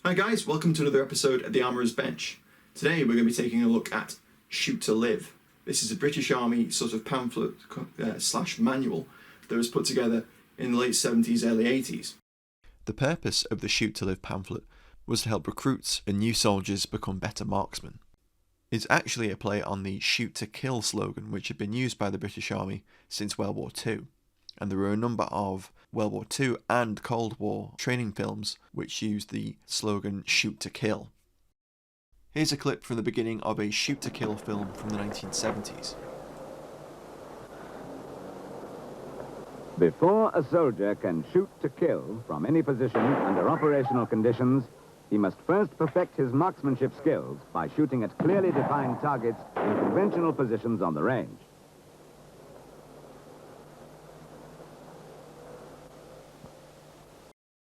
Hi guys, welcome to another episode of the Armourer's Bench. Today we're going to be taking a look at Shoot to Live. This is a British Army sort of pamphlet slash manual that was put together in the late 70s, early 80s. The purpose of the Shoot to Live pamphlet was to help recruits and new soldiers become better marksmen. It's actually a play on the Shoot to Kill slogan, which had been used by the British Army since World War II. And there were a number of World War II and Cold War training films which used the slogan Shoot to Kill. Here's a clip from the beginning of a Shoot to Kill film from the 1970s. Before a soldier can shoot to kill from any position under operational conditions, he must first perfect his marksmanship skills by shooting at clearly defined targets in conventional positions on the range.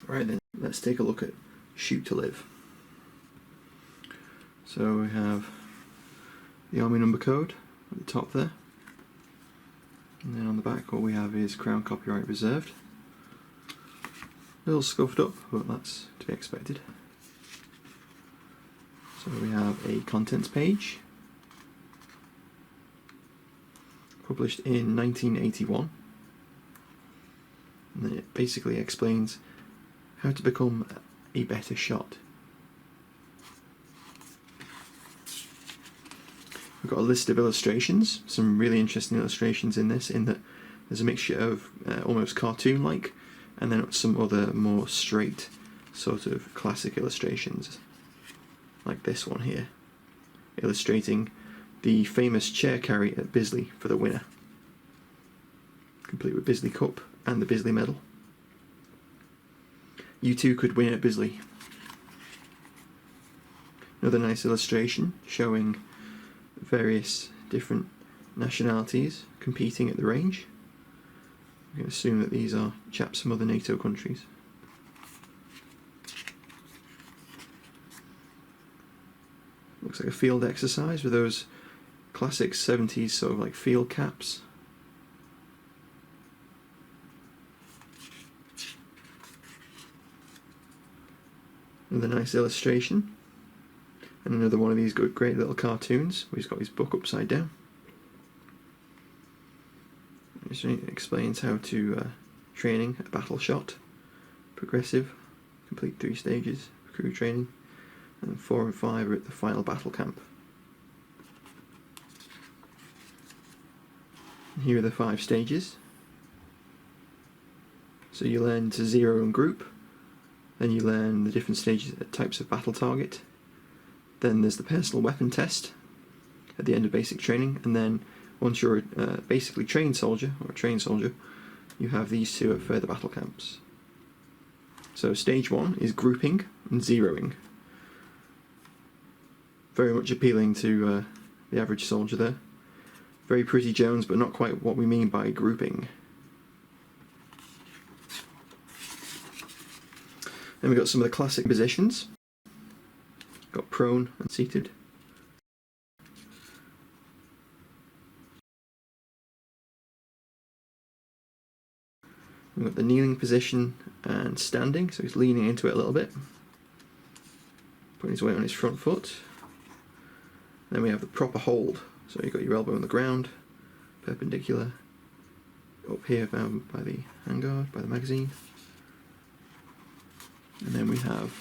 Right then, let's take a look at Shoot to Live. So we have the Army number code at the top there. And then on the back what we have is Crown Copyright Reserved. A little scuffed up, but that's to be expected. So we have a contents page, published in 1981. And then it basically explains how to become a better shot. We've got a list of illustrations, some really interesting illustrations in this, in that there's a mixture of almost cartoon-like and then some other more straight sort of classic illustrations, like this one here, illustrating the famous chair carry at Bisley for the winner, complete with Bisley Cup and the Bisley Medal. You too could win at Bisley. Another nice illustration showing various different nationalities competing at the range. We can assume that these are chaps from other NATO countries. Looks like a field exercise with those classic 70s sort of like field caps. Another nice illustration, and another one of these great little cartoons where he's got his book upside down. It explains how to training a battle shot, progressive, complete 3 stages of crew training, and 4 and 5 are at the final battle camp. And here are the 5 stages. So you learn to zero and group. Then you learn the different stages, types of battle target. Then there's the personal weapon test at the end of basic training, and then once you're a basically trained soldier, or a trained soldier, you have these 2 at further battle camps. So stage 1 is grouping and zeroing. Very much appealing to the average soldier there. Very pretty Jones, but not quite what we mean by grouping. Then we've got some of the classic positions. Got prone and seated. We've got the kneeling position and standing, so he's leaning into it a little bit, putting his weight on his front foot. Then we have the proper hold, so you've got your elbow on the ground, perpendicular, up here found by the handguard, by the magazine. And then we have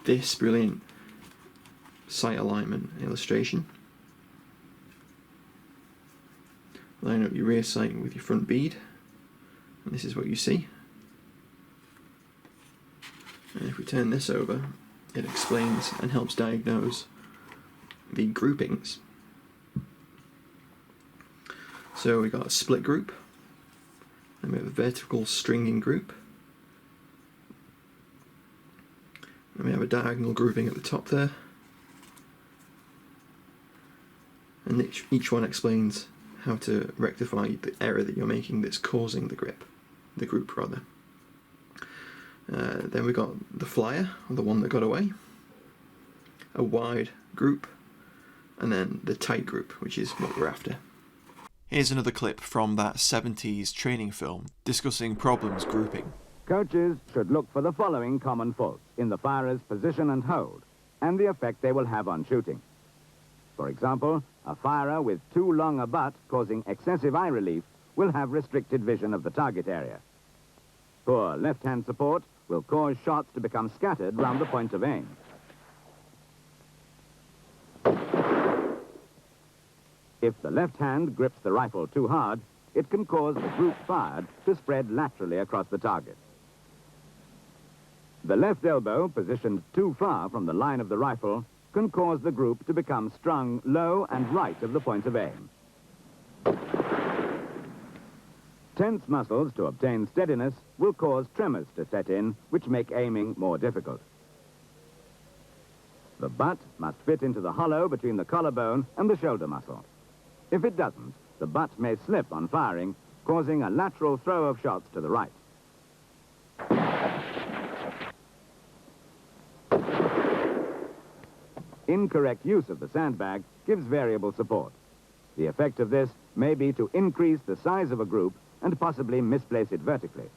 this brilliant sight alignment illustration. Line up your rear sight with your front bead, and this is what you see. And if we turn this over, it explains and helps diagnose the groupings. So we got a split group, and we have a vertical stringing group. And we have a diagonal grouping at the top there. And each one explains how to rectify the error that you're making that's causing the group rather. Then we got the flyer, or the one that got away, a wide group, and then the tight group, which is what we're after. Here's another clip from that 70s training film discussing problems grouping. Coaches should look for the following common faults: in the firer's position and hold, and the effect they will have on shooting. For example, a firer with too long a butt causing excessive eye relief will have restricted vision of the target area. Poor left-hand support will cause shots to become scattered round the point of aim. If the left hand grips the rifle too hard, it can cause the group fired to spread laterally across the target. The left elbow, positioned too far from the line of the rifle, can cause the group to become strung low and right of the point of aim. Tense muscles to obtain steadiness will cause tremors to set in, which make aiming more difficult. The butt must fit into the hollow between the collarbone and the shoulder muscle. If it doesn't, the butt may slip on firing, causing a lateral throw of shots to the right. Incorrect use of the sandbag gives variable support. The effect of this may be to increase the size of a group and possibly misplace it vertically.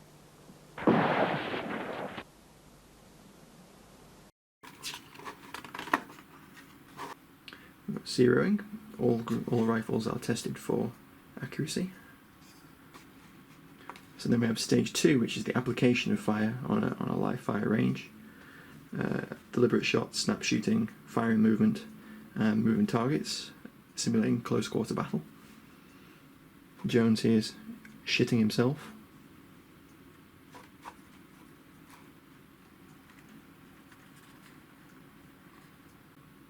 Zeroing. All rifles are tested for accuracy. So then we have stage 2, which is the application of fire on a live fire range. Deliberate shots, snap shooting, firing movement, and moving targets, simulating close quarter battle. Jones here is shitting himself.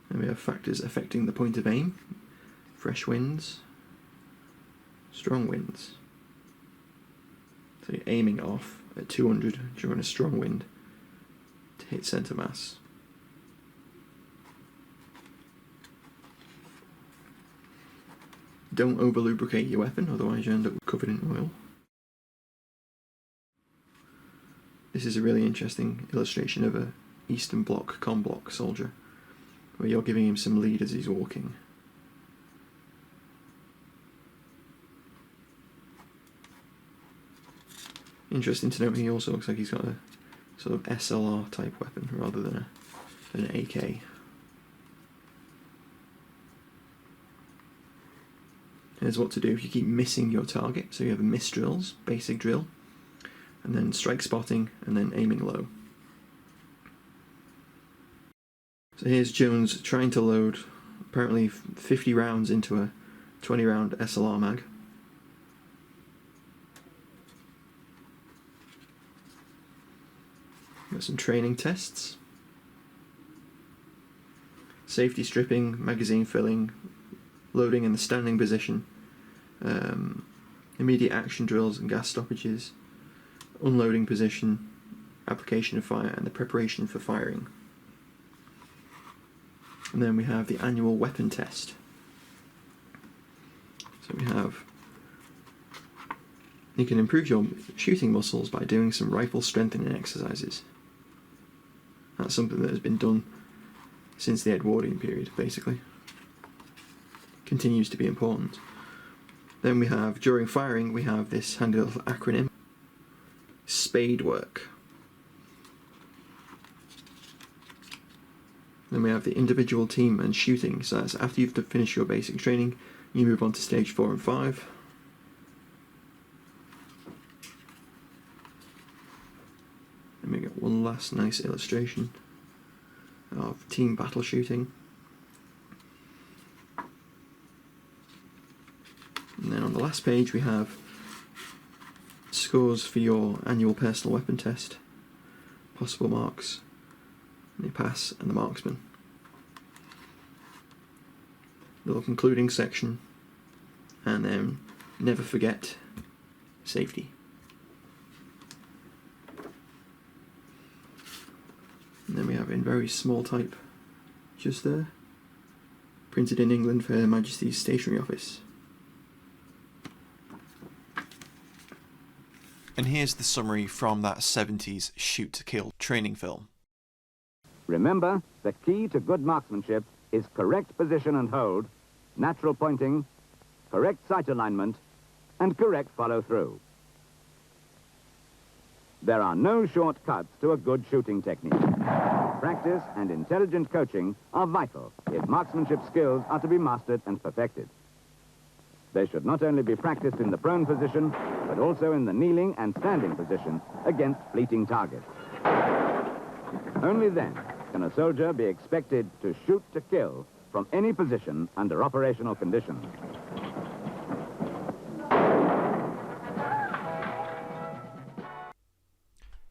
And we have factors affecting the point of aim: fresh winds, strong winds. So you're aiming off at 200 during a strong wind to hit centre mass. Don't over lubricate your weapon, otherwise you end up covered in oil. This is a really interesting illustration of a Eastern Bloc con bloc soldier, where you're giving him some lead as he's walking. Interesting to note, he also looks like he's got a sort of SLR type weapon rather than an AK. Here's what to do if you keep missing your target. So you have miss drills, basic drill, and then strike spotting, and then aiming low. So here's Jones trying to load apparently 50 rounds into a 20 round SLR mag. Got some training tests. Safety stripping, magazine filling, loading in the standing position, immediate action drills and gas stoppages, unloading position, application of fire, and the preparation for firing. And then we have the annual weapon test. So we have, you can improve your shooting muscles by doing some rifle strengthening exercises. That's something that has been done since the Edwardian period, basically. Continues to be important. Then we have, during firing, we have this handy little acronym, SPADE work. Then we have the individual, team and shooting. So that's after you've finished your basic training, you move on to stage 4 and 5. And we get one last nice illustration of team battle shooting. And then on the last page we have scores for your annual personal weapon test, possible marks, and your pass and the marksman. Little concluding section, and then never forget safety. And then we have in very small type, just there, printed in England for Her Majesty's Stationery Office. And here's the summary from that 70s shoot to kill training film. Remember, the key to good marksmanship is correct position and hold, natural pointing, correct sight alignment, and correct follow-through. There are no shortcuts to a good shooting technique. Practice and intelligent coaching are vital if marksmanship skills are to be mastered and perfected. They should not only be practiced in the prone position, but also in the kneeling and standing position against fleeting targets. Only then can a soldier be expected to shoot to kill from any position under operational conditions.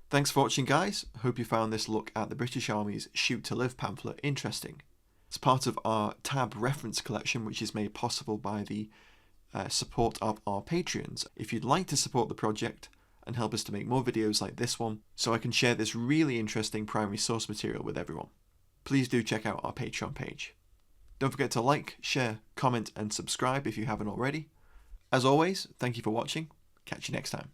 Thanks for watching, guys. Hope you found this look at the British Army's Shoot to Live pamphlet interesting. It's part of our tab reference collection, which is made possible by the support of our Patreons. If you'd like to support the project and help us to make more videos like this one, so I can share this really interesting primary source material with everyone, please do check out our Patreon page. Don't forget to like, share, comment and subscribe if you haven't already. As always, thank you for watching. Catch you next time.